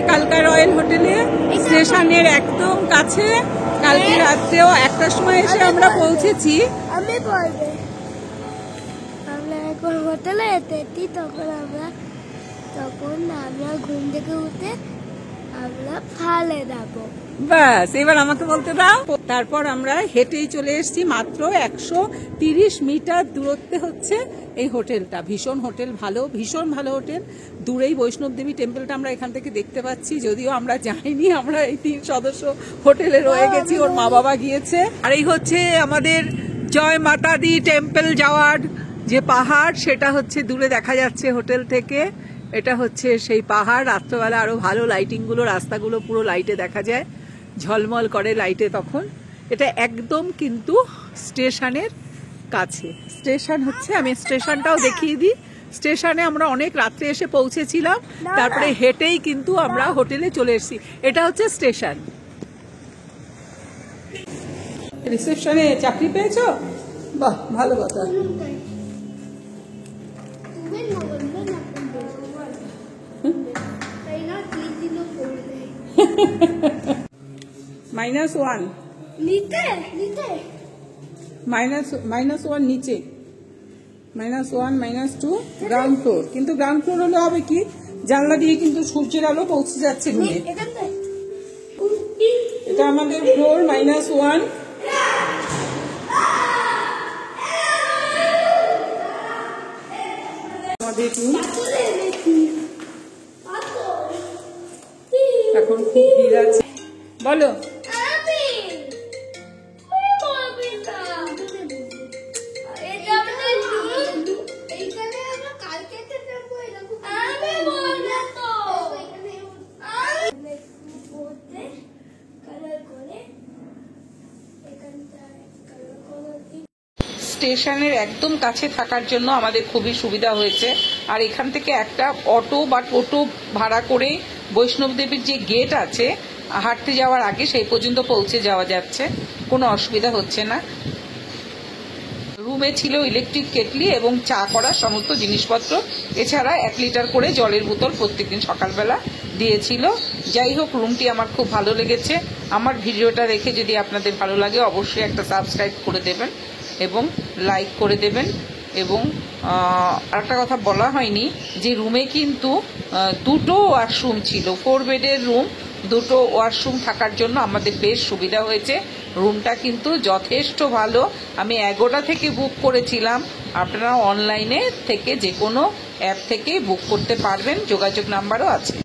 কালকা রয়্যাল হোটেলে স্টেশনের একদম কাছে। কালকে রাত্রেও 1টার সময় এসে আমরা পৌঁছেছি। আমি বলবো আমরা এখন হোটেলে এসেছি, তখন আমরা ঘুম থেকে উঠে আমরা ফালে যাবো। ব্যাস, এবার আমাকে বলতে দাও। তারপর আমরা হেঁটেই চলে এসেছি। মাত্র 130 মিটার দূরত্বে হচ্ছে এই হোটেলটা। ভীষণ হোটেল, ভালো, ভীষণ ভালো হোটেল। দূরেই বৈষ্ণব দেবী টেম্পলটা আমরা এখান থেকে দেখতে পাচ্ছি, যদিও আমরা যাইনি। আমরা এই 3 সদস্য হোটেলে রয়ে গেছি, ওর মা বাবা গিয়েছে। আর এই হচ্ছে আমাদের জয় মাতা দি টেম্পল যাওয়ার যে পাহাড়, সেটা হচ্ছে দূরে দেখা যাচ্ছে হোটেল থেকে। এটা হচ্ছে সেই পাহাড়। রাত্রেবেলা আরো ভালো লাইটিং গুলো, রাস্তাগুলো পুরো লাইটে দেখা যায়, ঝলমল করে লাইটে তখন। এটা একদম কিন্তু স্টেশনের কাছে। স্টেশন হচ্ছে, আমি স্টেশনটাও দেখিয়ে দিই। স্টেশনে আমরা অনেক রাত্রে এসে পৌঁছেছিলাম, তারপরে হেঁটেই কিন্তু আমরা হোটেলে চলে এসেছি। এটা হচ্ছে স্টেশন। রিসেপশনে চাকরি পেয়েছো? বাহ, ভালো কথা। -1 -1 নিচে, -1 -2 গ্রাউন্ড ফ্লোর। কিন্তু গ্রাউন্ড ফ্লোর হলে হবে কি, জানলা দিয়ে কিন্তু সূর্যের আলো পৌঁছে যাচ্ছে রুমে। এটা আমাদের ফ্লোর -1। আমাদের রুম। এখন খুব ভিড় আছে। বলো। স্টেশনের একদম কাছে থাকার জন্য আমাদের খুবই সুবিধা হয়েছে। আর এখান থেকে একটা অটো বা টোটো ভাড়া করে বৈষ্ণব দেবীর যে গেট আছে, হাঁটতে যাওয়ার আগে সেই পর্যন্ত পৌঁছে যাওয়া যাচ্ছে, কোনো অসুবিধা হচ্ছে না। রুমে ছিল ইলেকট্রিক কেটলি এবং চা করার সমস্ত জিনিসপত্র, এছাড়া 1 লিটার করে জলের বোতল প্রত্যেকদিন সকালবেলা দিয়েছিল। যাই হোক, রুমটি আমার খুব ভালো লেগেছে। আমার ভিডিওটা দেখে যদি আপনাদের ভালো লাগে, অবশ্যই একটা সাবস্ক্রাইব করে দেবেন এবং লাইক করে দেবেন। এবং আরেকটা কথা বলা হয়নি, যে রুমে কিন্তু 2টো ওয়াশরুম ছিল। 4 বেডের রুম, 2টো ওয়াশরুম থাকার জন্য আমাদের বেশ সুবিধা হয়েছে। রুমটা কিন্তু যথেষ্ট ভালো। আমি এগোটা থেকে বুক করেছিলাম। আপনারা অনলাইনে থেকে যে কোনো অ্যাপ থেকে বুক করতে পারবেন, যোগাযোগ নাম্বারও আছে।